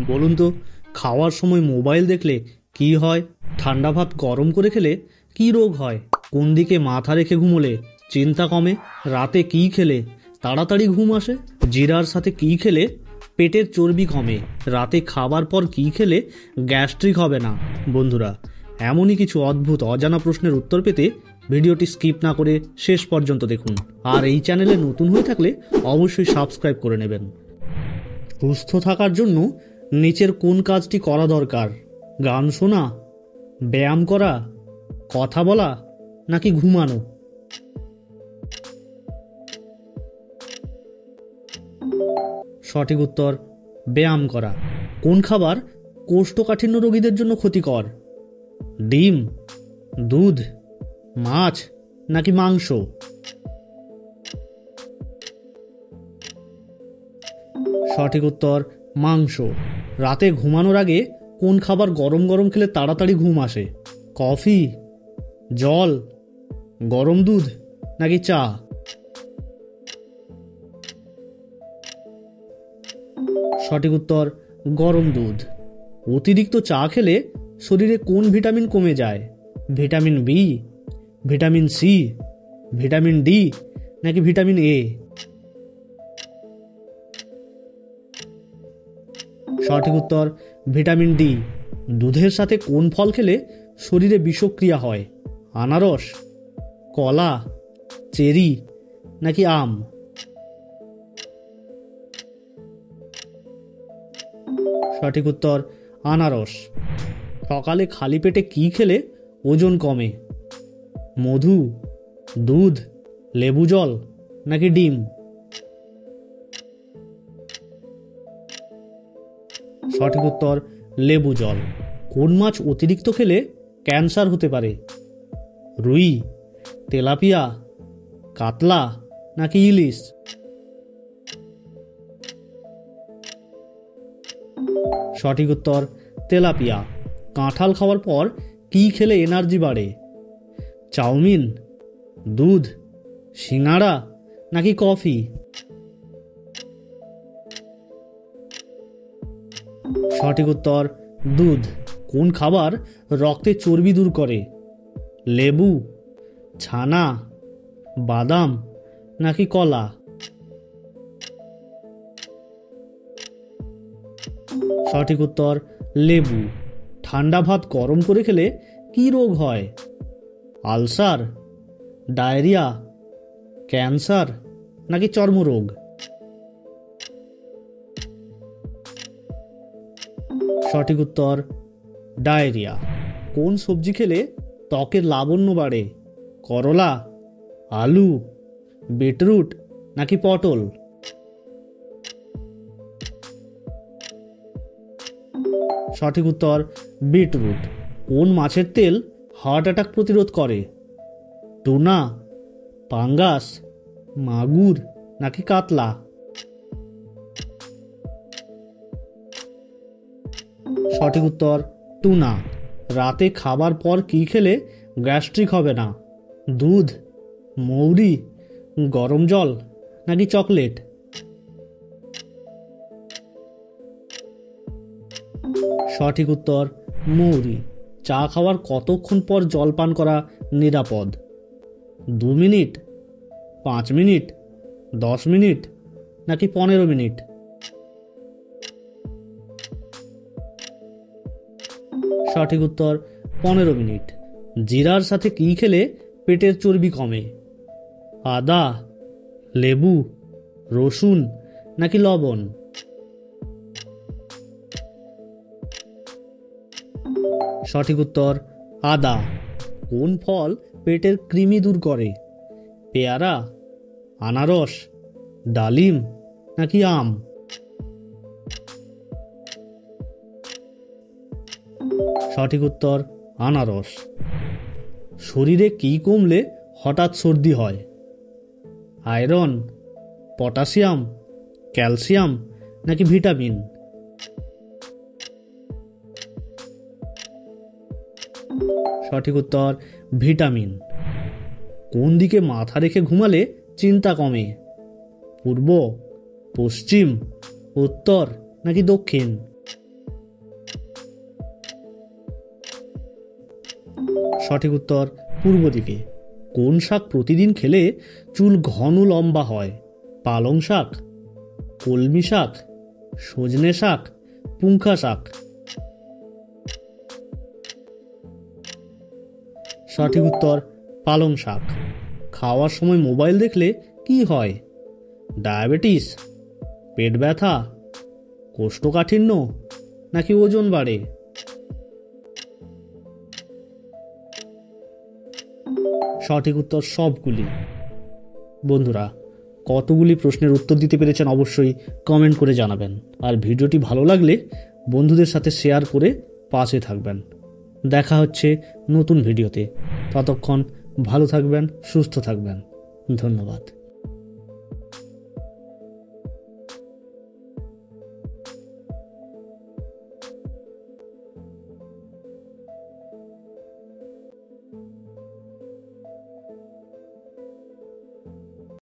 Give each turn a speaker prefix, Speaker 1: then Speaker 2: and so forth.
Speaker 1: বলুন তো, খাওয়ার সময় মোবাইল দেখলে কি হয়? ঠান্ডা ভাত গরম করে খেলে কি রোগ হয়? কোন দিকে মাথা রেখে ঘুমোলে চিন্তা কমে? রাতে কি খেলে তাড়াতাড়ি ঘুম আসে? জিরার সাথে কি খেলে পেটের চর্বি কমে? রাতে খাবার পর কি খেলে গ্যাস্ট্রিক হবে না? বন্ধুরা, এমনই কিছু অদ্ভুত অজানা প্রশ্নের উত্তর পেতে ভিডিওটি স্কিপ না করে শেষ পর্যন্ত দেখুন। আর এই চ্যানেলে নতুন হয়ে থাকলে অবশ্যই সাবস্ক্রাইব করে নেবেন। সুস্থ থাকার জন্য নিচের কোন কাজটি করা দরকার? গান শোনা, ব্যায়াম করা, কথা বলা নাকি ঘুমানো? সঠিক উত্তর ব্যায়াম করা। কোন খাবার কোষ্ঠকাঠিন্য রোগীদের জন্য ক্ষতিকর? ডিম, দুধ, মাছ নাকি মাংস? সঠিক উত্তর মাংস। রাতে ঘুমানোর আগে কোন খাবার গরম গরম খেলে তাড়াতাড়ি ঘুম আসে? কফি, জল, গরম দুধ নাকি চা? সঠিক উত্তর গরম দুধ। অতিরিক্ত চা খেলে শরীরে কোন ভিটামিন কমে যায়? Vitamin B, vitamin C, vitamin D নাকি ভিটামিন এ? সঠিক উত্তর ভিটামিন ডি। দুধের সাথে কোন ফল খেলে শরীরে বিষক্রিয়া হয়? আনারস, কলা, চেরি নাকি আম? সঠিক উত্তর আনারস। সকালে খালি পেটে কি খেলে ওজন কমে? মধু, দুধ, লেবু জল নাকি ডিম? সঠিক উত্তর লেবু জল। কোন মাছ অতিরিক্ত খেলে ক্যান্সার হতে পারে? রুই, তেলাপিয়া, কাতলা নাকি ইলিশ? সঠিক উত্তর তেলাপিয়া। কাঁঠাল খাওয়ার পর কি খেলে এনার্জি বাড়ে? চাউমিন, দুধ, সিঙ্গাড়া নাকি কফি? সঠিক উত্তর দুধ। কোন খাবার রক্তে চর্বি দূর করে? লেবু, ছানা, বাদাম নাকি কলা? সঠিক উত্তর লেবু। ঠান্ডা ভাত গরম করে খেলে কি রোগ হয়? আলসার, ডায়রিয়া, ক্যান্সার নাকি চর্মরোগ? সঠিক উত্তর ডায়রিয়া। কোন সবজি খেলে ত্বকের লাবণ্য বাড়ে? করলা, আলু, বিটরুট নাকি পটল? সঠিক উত্তর বিটরুট। কোন মাছের তেল হার্ট অ্যাটাক প্রতিরোধ করে? টুনা, পাঙ্গাস, মাগুর নাকি কাতলা? সঠিক উত্তর টুনা। রাতে খাবার পর কি খেলে গ্যাস্ট্রিক হবে না? দুধ, মৌরি, গরম জল নাকি চকলেট? সঠিক উত্তর মৌরি। চা খাওয়ার কতক্ষণ পর জল পান করা নিরাপদ? 2 মিনিট, 5 মিনিট, 10 মিনিট নাকি 15 মিনিট? সঠিক উত্তর 15 মিনিট। জিরার সাথে কি খেলে পেটের চর্বি কমে? আদা, লেবু, রসুন নাকি লবণ? সঠিক উত্তর আদা। কোন ফল পেটের কৃমি দূর করে? পেয়ারা, আনারস, ডালিম নাকি আম? সঠিক উত্তর আনারস। শরীরে কি কমলে হঠাৎ সর্দি হয়? আয়রন, পটাশিয়াম, ক্যালসিয়াম নাকি ভিটামিন? সঠিক উত্তর ভিটামিন। কোন দিকে মাথা রেখে ঘুমালে চিন্তা কমে? পূর্ব, পশ্চিম, উত্তর নাকি দক্ষিণ? সঠিক উত্তর পূর্ব দিকে। কোন শাক প্রতিদিন খেলে চুল ঘন লম্বা হয়? পালং শাক, কলমি শাক, সজনে শাক, পুঙ্খা শাক। সঠিক উত্তর পালং শাক। খাওয়ার সময় মোবাইল দেখলে কি হয়? ডায়াবেটিস, পেট ব্যথা, কোষ্ঠকাঠিন্য নাকি ওজন বাড়ে? সঠিক উত্তর সবগুলি। বন্ধুরা, কতগুলি প্রশ্নের উত্তর দিতে পেরেছেন অবশ্যই কমেন্ট করে জানাবেন। আর ভিডিওটি ভালো লাগলে বন্ধুদের সাথে শেয়ার করে পাশে থাকবেন। দেখা হচ্ছে নতুন ভিডিওতে। ততক্ষণ ভালো থাকবেন, সুস্থ থাকবেন। ধন্যবাদ।